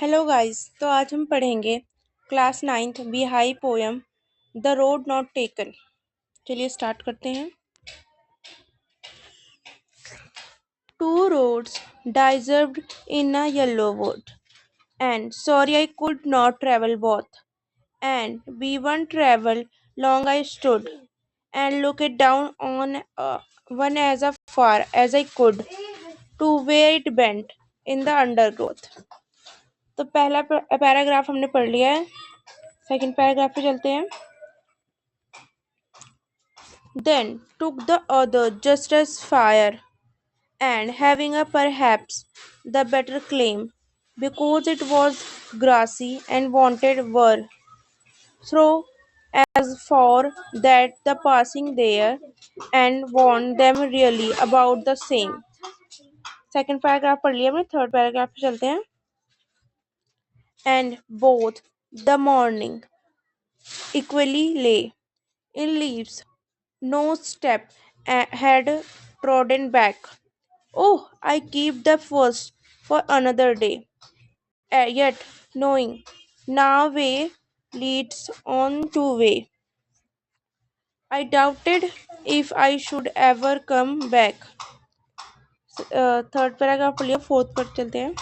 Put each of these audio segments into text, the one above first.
Hello guys. तो आज हम पढ़ेंगे क्लास 9th बिहाई poem the road not taken. चलिए स्टार्ट करते हैं। Two roads diverged in a yellow wood, and sorry I could not travel both. And we one travel long I stood, and looked down on one as far as I could, to where it bent in the undergrowth. तो पहला paragraph हमने पढ़ लिया है। Second paragraph पे चलते हैं। Then took the other just as fire, and having a perhaps the better claim, because it was grassy and wanted were through as for that the passing there, and warned them really about the same. Second paragraph पढ़ लिया हमने। Third paragraph पे चलते हैं। And both the morning equally lay in leaves, no step had trodden back. Oh, I keep the first for another day. Yet, knowing now way leads on to way, I doubted if I should ever come back. Third paragraph पढ़ लिया। Fourth पर चलते हैं।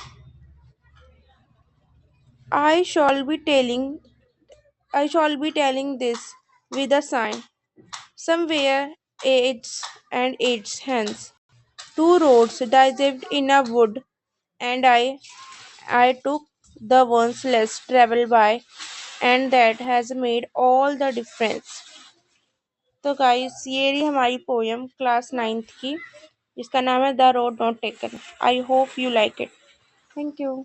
I shall be telling I shall be telling this with a sign. Somewhere aids and aids hands. Two roads diverged in a wood, and I took the ones less traveled by, and that has made all the difference. तो guys ये रही हमारी poem class 9th की, जिसका नाम है the road not taken. I hope you like it. Thank you.